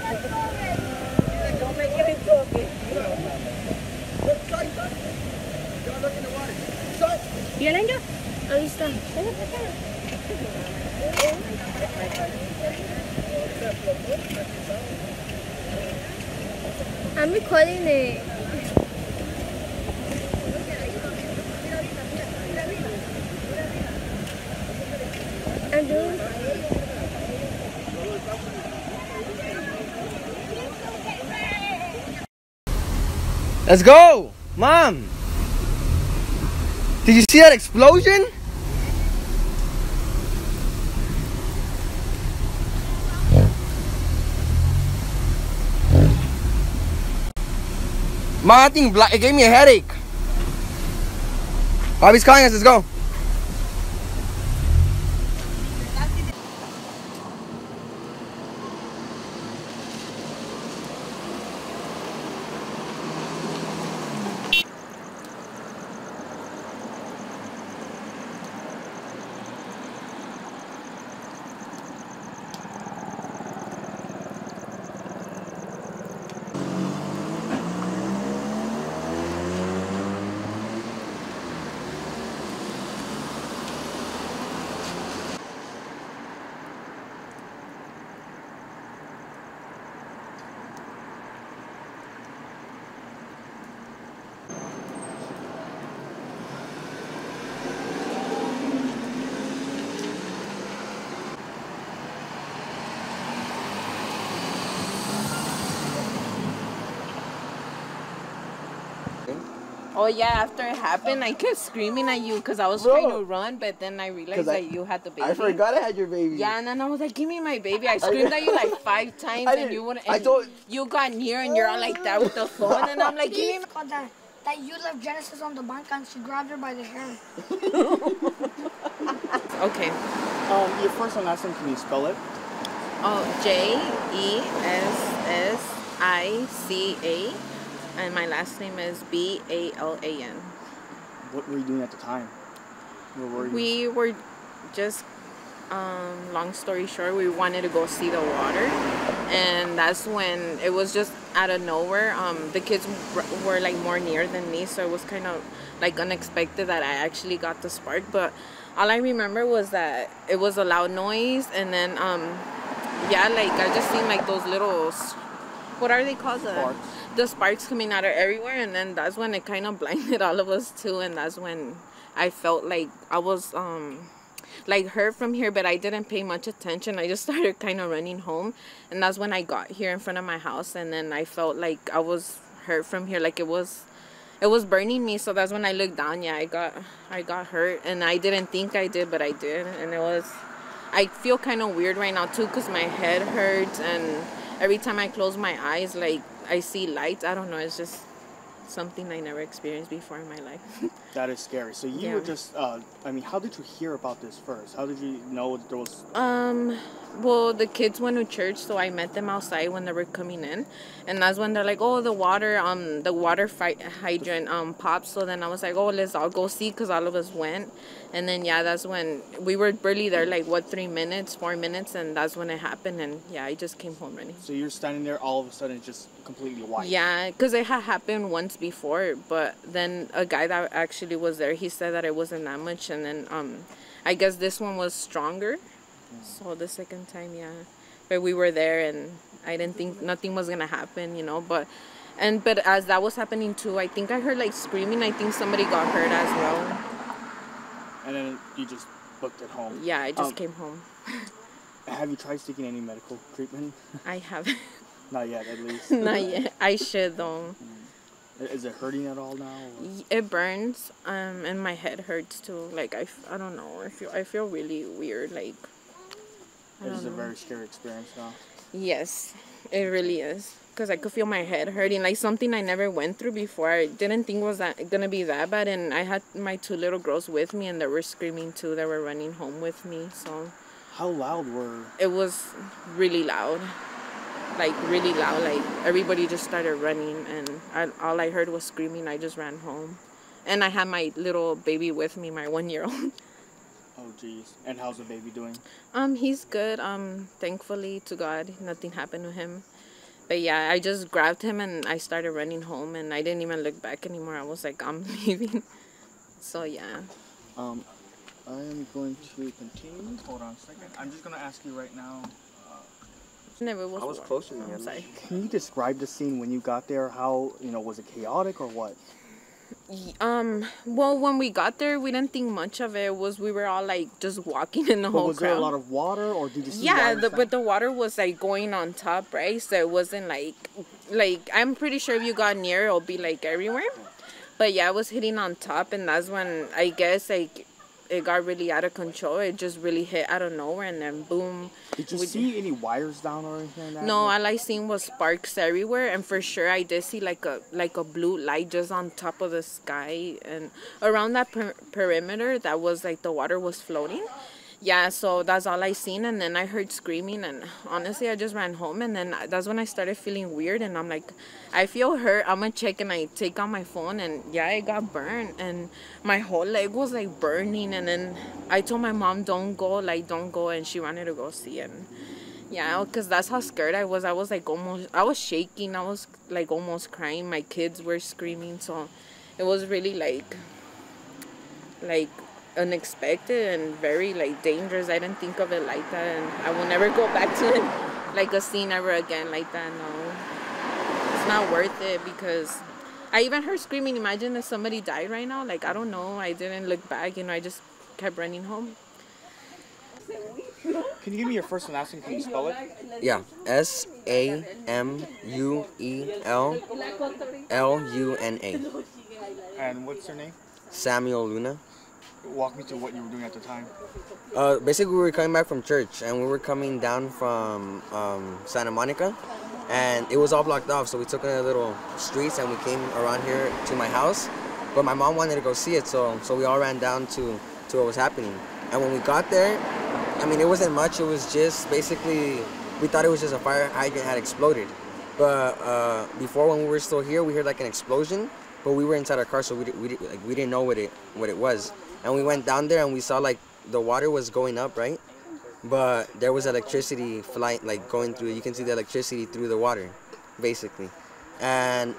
Don't make him talking. ¿Vienen ya? Ahí está. I'm recording it. I'm doing. Let's go! Mom! Did you see that explosion? Mom, I think it gave me a headache. Bobby's calling us, let's go. Oh yeah, after it happened, I kept screaming at you because I was trying to run, but then I realized that you had the baby. I forgot I had your baby. Yeah, and then I was like, "Give me my baby!" I screamed at you like 5 times, and you wouldn't. And you got near, and you're all like that with the phone, and I'm like, "Give me." That you left Genesis on the bank and she grabbed her by the hair. Okay. Your first and last name, can you spell it? Oh, Jessica. And my last name is Balan. What were you doing at the time? Where were you? We were just, long story short, we wanted to go see the water. And that's when it was just out of nowhere. The kids were like more near than me, so it was kind of like unexpected that I actually got the spark. But all I remember was that it was a loud noise, and then, yeah, like I just seen like those little, what are they called? Sparks. The sparks coming out of everywhere, and then that's when it kind of blinded all of us too, and that's when I felt like I was like hurt from here, but I didn't pay much attention. I just started kind of running home, and that's when I got here in front of my house, and then I felt like I was hurt from here, like it was burning me. So that's when I looked down. Yeah, I got hurt, and I didn't think I did, but I did, and I feel kind of weird right now too, because my head hurts, and every time I close my eyes, like I see lights. I don't know, it's just something I never experienced before in my life. That is scary. So you were just, I mean, how did you hear about this first? How did you know that there was... Well, the kids went to church, so I met them outside when they were coming in, and that's when they're like, "Oh, the water hydrant popped." So then I was like, "Oh, let's all go see," because all of us went, and then yeah, that's when we were barely there, like 4 minutes, and that's when it happened, and yeah, I just came home running. So you're standing there, all of a sudden, it's just completely white. Yeah, because it had happened once before, but then a guy that actually was there, he said that it wasn't that much, and then I guess this one was stronger. So the second time, yeah, but we were there, and I didn't think nothing was gonna happen, you know. But as that was happening too, I think I heard like screaming. I think somebody got hurt as well. And then you just booked it home. Yeah, I just came home. Have you tried seeking any medical treatment? I haven't. Not yet, at least. Not yet. I should though. Is it hurting at all now? Or? It burns, and my head hurts too. Like I don't know. I feel really weird. Like. It is a very scary experience now. Yes, it really is. Because I could feel my head hurting, like something I never went through before. I didn't think was gonna be that bad, and I had my 2 little girls with me, and they were screaming too. They were running home with me. So. How loud were? It was really loud, like really loud. Like everybody just started running, and all I heard was screaming. I just ran home, and I had my little baby with me, my 1-year-old. Oh geez. And how's the baby doing? He's good. Thankfully to God, nothing happened to him. But yeah, I just grabbed him and I started running home, and I didn't even look back anymore. I was like, I'm leaving. So yeah. I am going to continue. Hold on a second. I'm just gonna ask you right now. Never was. I was warm. closer than I'm you. sorry. Can you describe the scene when you got there? How, was it chaotic or what? Well, when we got there, we didn't think much of it. We were all like just walking in the But whole was crowd. there a lot of water, or did you see Yeah, wires but the down? water was like going on top, right? So it wasn't like I'm pretty sure if you got near, it'll be like everywhere. But yeah, it was hitting on top, and that's when I guess like it got really out of control. It just really hit out of nowhere, and then boom. Did you see any wires down or anything like that? No, all I seen was sparks everywhere, and for sure I did see like a blue light just on top of the sky, and around that perimeter that was like the water was floating. Yeah, so that's all I seen, and then I heard screaming, and honestly, I just ran home, and then that's when I started feeling weird, and I'm like, I feel hurt. I'm gonna check, and I take out my phone, and yeah, it got burned, and my whole leg was like burning, and then I told my mom, don't go, and she wanted to go see it. And yeah, because that's how scared I was. I was like I was shaking. I was like almost crying. My kids were screaming, so it was really like unexpected and very like dangerous. I didn't think of it like that, and I will never go back to it like a scene ever again like that. No, it's not worth it, because I even heard screaming. Imagine if somebody died right now. Like, I don't know. I didn't look back. I just kept running home. Can you give me your first and last name? Can you spell it? Yeah, SAMUELLUNA. And what's your name? Samuel Luna. Walk me through what you were doing at the time. Basically, we were coming back from church, and we were coming down from Santa Monica, and it was all blocked off. So we took a little streets, and we came around here to my house. But my mom wanted to go see it, so we all ran down to what was happening. And when we got there, I mean, it wasn't much. It was just basically, we thought it was just a fire hydrant had exploded. But before, when we were still here, we heard like an explosion. But we were inside our car, so we didn't know what it was. And we went down there, and we saw like the water was going up, right? But there was electricity like going through. You can see the electricity through the water, basically. And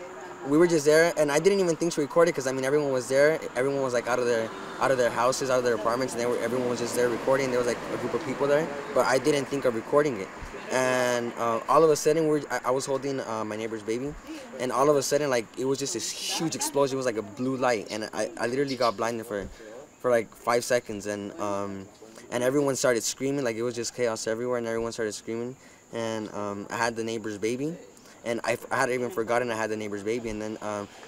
we were just there, and I didn't even think to record it, because I mean, everyone was there. Everyone was like out of their houses, out of their apartments, and everyone was just there recording. There was like a group of people there, but I didn't think of recording it. And all of a sudden, I was holding my neighbor's baby, and all of a sudden, like, it was just this huge explosion. It was like a blue light, and I literally got blinded for like 5 seconds, and everyone started screaming. Like, it was just chaos everywhere, and everyone started screaming. And I had the neighbor's baby, and I had even forgotten I had the neighbor's baby. And then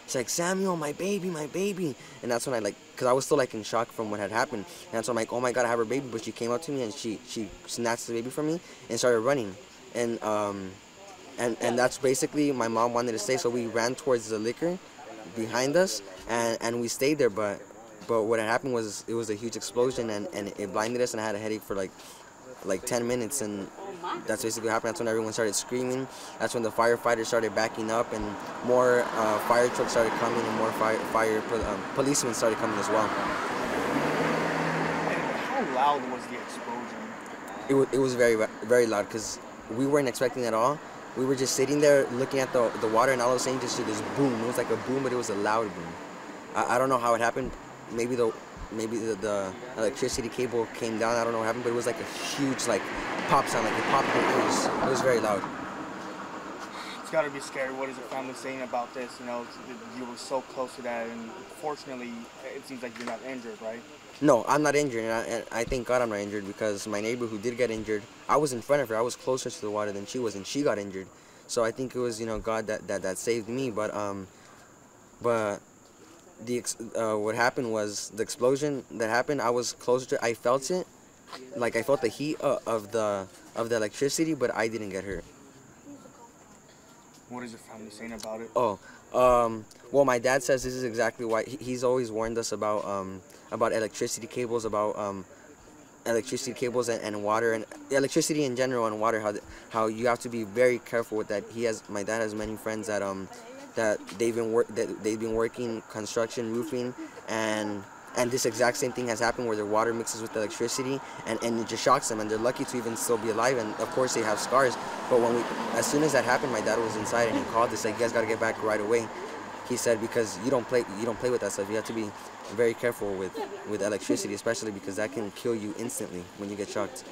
she's like, Samuel, my baby. And that's when I, like, because I was still like in shock from what had happened. And that's when I'm like, oh my God, I have her baby. But she came up to me, and she snatched the baby from me and started running. And that's basically, my mom wanted to stay, so we ran towards the liquor behind us, and we stayed there. But what had happened was, it was a huge explosion, and it blinded us, and I had a headache for like 10 minutes, and that's basically what happened. That's when everyone started screaming. That's when the firefighters started backing up, and more fire trucks started coming, and more policemen started coming as well. And how loud was the explosion? It was very, very loud, because we weren't expecting it at all. We were just sitting there looking at the water, and all of a sudden just this boom. It was like a boom, but it was a loud boom. I don't know how it happened. Maybe the electricity cable came down. I don't know what happened, but it was like a huge like pop sound, like it popped in your ears. It was very loud. It's got to be scary. What is the family saying about this? You were so close to that, and fortunately, it seems like you're not injured, right? No, I'm not injured, and I thank God I'm not injured, because my neighbor who did get injured, I was in front of her. I was closer to the water than she was, and she got injured. So I think it was, God that saved me. But what happened was, the explosion that happened, I was closer to. I felt it, like I felt the heat of the electricity, but I didn't get hurt. What is your family saying about it? Well, my dad says this is exactly why he's always warned us about electricity cables, electricity cables and water, and electricity in general, and water. How you have to be very careful with that. My dad has many friends that they've been working construction, roofing, and And this exact same thing has happened where their water mixes with electricity and it just shocks them, and they're lucky to even still be alive, and of course they have scars. But as soon as that happened, my dad was inside and he called us like, you guys got to get back right away. He said, because you don't play with that stuff. You have to be very careful with electricity, especially because that can kill you instantly when you get shocked.